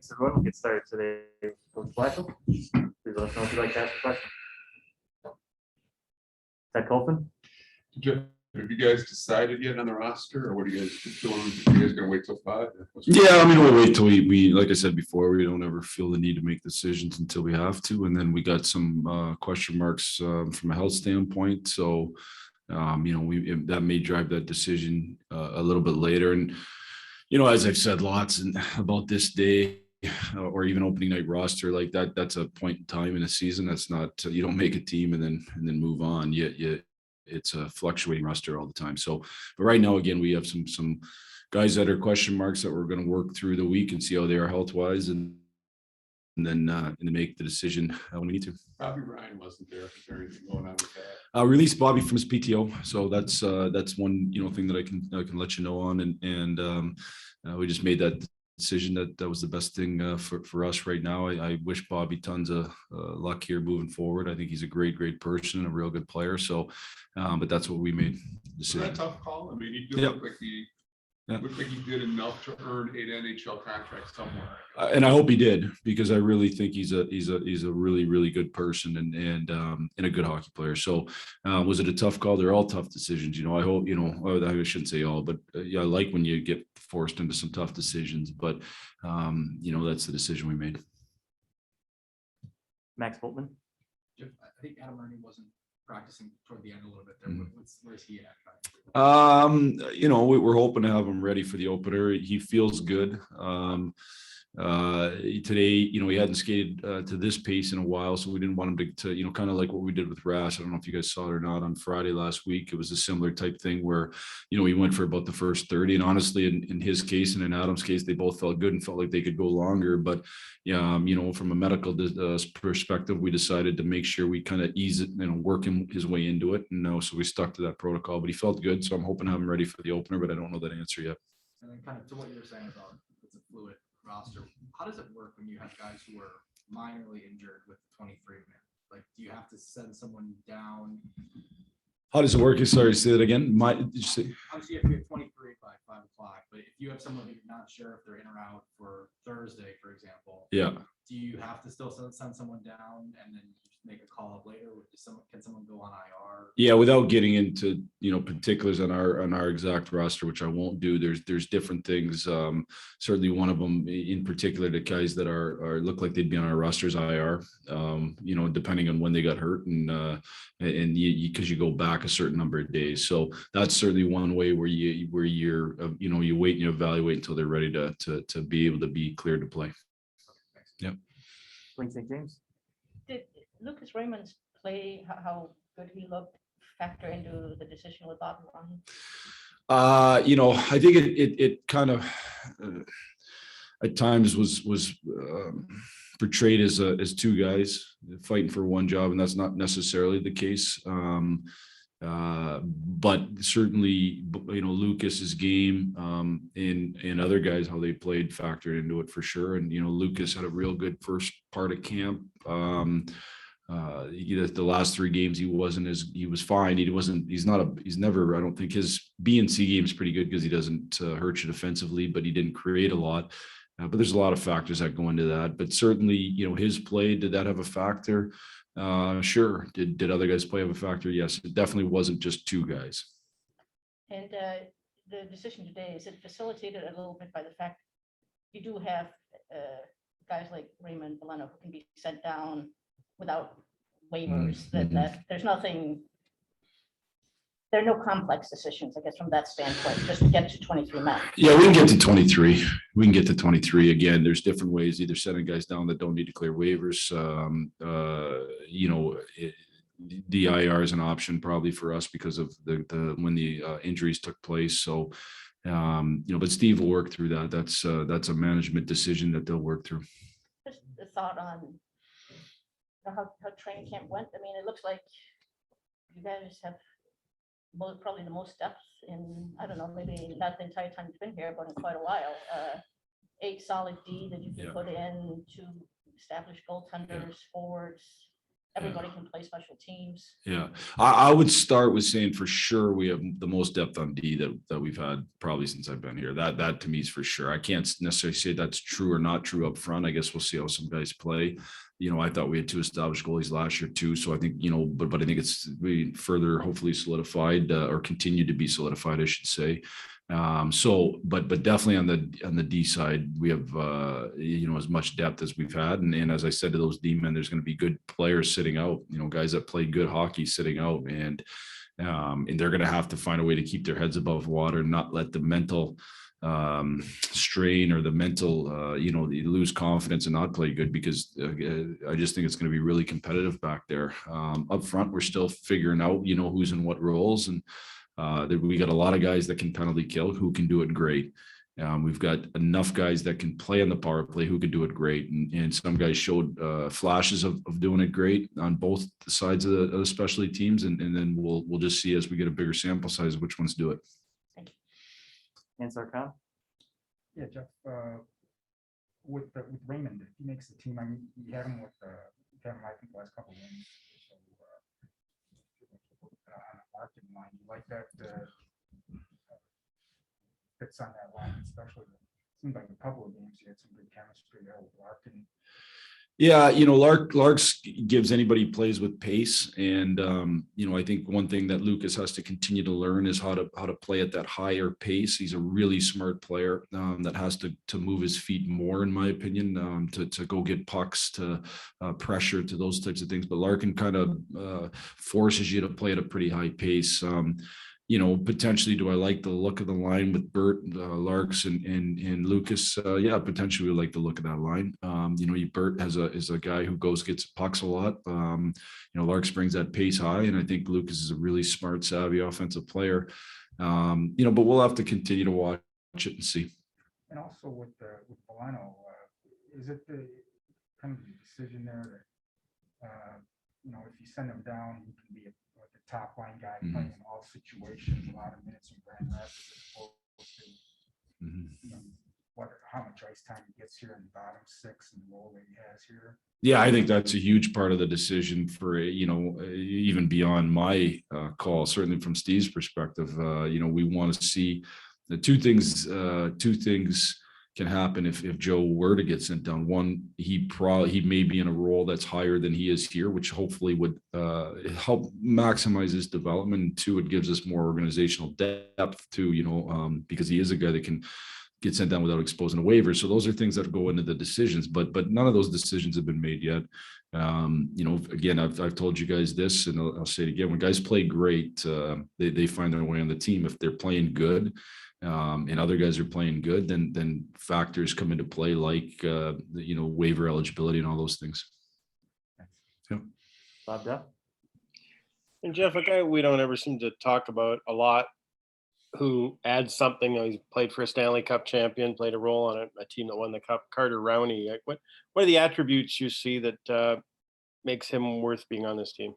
Thanks, everyone. We'll get started today with Coach Blashill. Please let us know if you'd like to ask a question. Is that Colton? Jeff, have you guys decided yet on the roster, or what are you guys doing? Are you guys gonna wait till 5? Yeah, I mean, we'll wait till we like I said before, we don't ever feel the need to make decisions until we have to. And then we got some question marks from a health standpoint. So, that may drive that decision a little bit later. And, as I've said lots about this day or even opening night roster like that, that's a point in time in a season. That's not, you don't make a team and then move on. It's a fluctuating roster all the time. So, but right now, again, we have some guys that are question marks that we're going to work through the week and see how they are health wise, and then make the decision when we need to. Bobby Ryan wasn't there. Is there anything going on with that? Released Bobby from his PTO, so that's one thing that I can let you know on, and we just made that decision that was the best thing for us right now. I wish Bobby tons of luck here moving forward. I think he's a great person and a real good player. So, but that's what we made. Was that a tough call? I mean, he did look like looked like he did enough to earn an NHL contract somewhere. And I hope he did, because I really think he's a really good person and a good hockey player. So was it a tough call? They're all tough decisions. I hope, I shouldn't say all, but I like when you get forced into some tough decisions, but that's the decision we made. Max Boltman. I think Adam Ernie wasn't practicing toward the end a little bit there. Where's he at? We're hoping to have him ready for the opener. He feels good. Today, he hadn't skated to this pace in a while, so we didn't want him to kind of like what we did with Rass. I don't know if you guys saw it or not on Friday last week. It was a similar type thing where, he went for about the first 30, and honestly, in his case and in Adam's case, they both felt good and felt like they could go longer. But from a medical perspective, we decided to make sure we kind of ease it, work his way into it. And so we stuck to that protocol, but he felt good. So I'm hoping to have him ready for the opener, but I don't know that answer yet. And then kind of to what you were saying about it's a fluid roster. How does it work when you have guys who are minorly injured with 23 men? Like, do you have to send someone down? How does it work? Sorry, say that again. Obviously, you have to be at 23 by 5 o'clock, but if you have someone who you're not sure if they're in or out for Thursday, for example, yeah. Do you have to still send someone down and then you just make a call up later? Or can someone go on IR? Yeah, without getting into particulars on our exact roster, which I won't do. There's different things. Certainly, one of them in particular, the guys that are look like they'd be on our roster's IR. Depending on when they got hurt and because you go back a certain number of days. So that's certainly one way where you wait and you evaluate until they're ready to be able to be cleared to play. Yep. Wayne St. James. Did Lucas Raymond's play, how good he looked, factor into the decision with Bobby Ryan? I think it kind of at times was portrayed as two guys fighting for one job, and that's not necessarily the case. But certainly, Lucas's game and other guys, how they played factored into it for sure. And, Lucas had a real good first part of camp. The last 3 games, he was fine. He's never, I don't think his B and C game is pretty good because he doesn't hurt you defensively, but he didn't create a lot. But there's a lot of factors that go into that. But certainly, his play, did that have a factor? Sure. Did other guys play have a factor? Yes. It definitely wasn't just 2 guys. And the decision today, is it facilitated a little bit by the fact you do have guys like Raymond Valeno who can be sent down without waivers, that there's nothing, there are no complex decisions, I guess, from that standpoint, just to get to 23 men. Yeah, we can get to 23. We can get to 23 again. There's different ways, either sending guys down that don't need to clear waivers. The IR is an option probably for us because of the when the injuries took place. So, but Steve will work through that. That's a management decision that they'll work through. Just a thought on how training camp went. I mean, it looks like you guys have probably the most depth in, I don't know, maybe not the entire time you've been here, but in quite a while. 8 solid D that you can put in, 2 established goaltenders, forwards. everybody can play special teams. Yeah, I would start with saying for sure we have the most depth on D that we've had probably since I've been here. That to me is for sure. I can't necessarily say that's true or not true up front. I guess we'll see how some guys play. I thought we had 2 established goalies last year too. So I think, but I think it's we further hopefully solidified or continue to be solidified, I should say. But definitely on the D side, we have as much depth as we've had, and as I said to those D men, there's going to be good players sitting out, guys that play good hockey sitting out, and they're going to have to find a way to keep their heads above water and not let the mental strain or the mental you lose confidence and not play good, because I just think it's going to be really competitive back there. Up front, we're still figuring out who's in what roles, and we got a lot of guys that can penalty kill who can do it great. We've got enough guys that can play on the power play who can do it great, and some guys showed flashes of doing it great on both sides of the specialty teams, and then we'll just see as we get a bigger sample size which ones do it. Answer, Kyle? Yeah, Jeff, with Raymond, if he makes the team, I mean, you had him I think, the last couple of games. So, on the market line, you like that fits on that line, especially. It seemed like a couple of games you had some good chemistry there with Larkin. Yeah, Larks gives anybody plays with pace, and I think one thing that Lucas has to continue to learn is how to play at that higher pace. He's a really smart player that has to move his feet more, in my opinion, to go get pucks, to pressure, to those types of things. But Larkin kind of forces you to play at a pretty high pace. Potentially, do I like the look of the line with Bert, Larks, and Lucas? Yeah, potentially we like the look of that line. Bert is a guy who gets pucks a lot. Larks brings that pace high, and I think Lucas is a really smart, savvy offensive player. But we'll have to continue to watch it and see. And also with Milano, is it the kind of the decision there that if you send him down, he can be a top line guy playing in all situations, a lot of minutes in Grand Rapids, as opposed to how much ice time he gets here in the bottom 6 and the role that he has here. Yeah, I think that's a huge part of the decision for, even beyond my call, certainly from Steve's perspective. We want to see the two things can happen if Joe were to get sent down. One, he may be in a role that's higher than he is here, which hopefully would help maximize his development. And 2, it gives us more organizational depth too, because he is a guy that can get sent down without exposing a waiver. So those are things that go into the decisions, but none of those decisions have been made yet. Again, I've told you guys this, and I'll say it again: when guys play great, they find their way on the team. If they're playing good, and other guys are playing good, then factors come into play like waiver eligibility and all those things. Yeah. Bob Duff? And Jeff, a guy we don't ever seem to talk about a lot, who adds something. He's played for a Stanley Cup champion, played a role on a team that won the Cup. Carter Rowney. What are the attributes you see that makes him worth being on this team?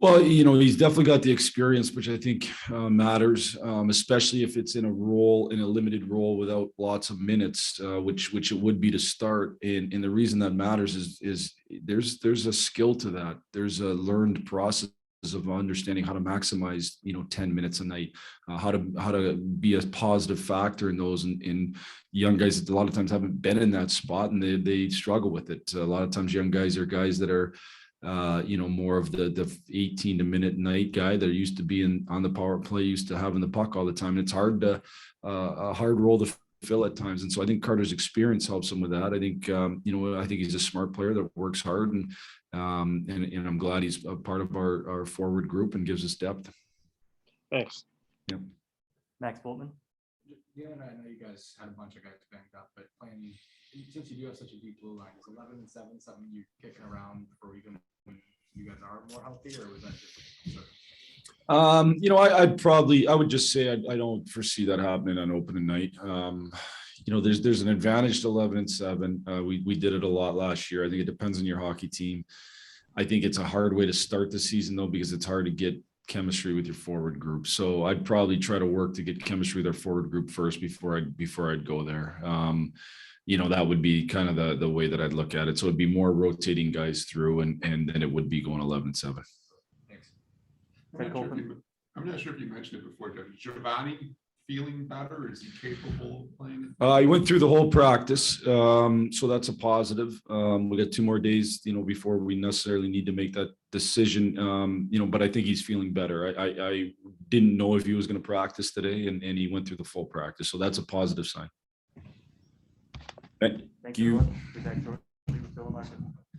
Well, he's definitely got the experience, which I think matters, especially if it's in a limited role without lots of minutes, which it would be to start. And the reason that matters is there's a skill to that. There's a learned process of understanding how to maximize 10 minutes a night, how to be a positive factor in those, and young guys a lot of times haven't been in that spot, and they struggle with it. A lot of times young guys are guys that are more of the 18 minute night guy that used to be on the power play, used to having the puck all the time. And it's a hard role to fill at times. And so I think Carter's experience helps him with that. I think, I think he's a smart player that works hard, and I'm glad he's a part of our forward group and gives us depth. Thanks. Yeah. Max Boltman? Yeah, and I know you guys had a bunch of guys banged up, but playing, since you do have such a deep blue line, is 11-7 something you're kicking around for even when you guys are more healthy, or was that just a concern? I would just say I don't foresee that happening on opening night. There's an advantage to 11-7. We did it a lot last year. I think it depends on your hockey team. I think it's a hard way to start the season though, because it's hard to get chemistry with your forward group. So I'd probably try to work to get chemistry with our forward group first before I'd go there. You know, that would be kind of the way that I'd look at it. So it'd be more rotating guys through and then it would be going 11-7. Thanks. I'm not sure if you mentioned it before, Jeff. Is Giovanni feeling better? Is he capable of playing? He went through the whole practice, so that's a positive. We got 2 more days, you know, before we necessarily need to make that decision. You know, but I think he's feeling better. I didn't know if he was going to practice today, and he went through the full practice, so that's a positive sign. Thank you. everyone. Be back shortly with Phil and Martin.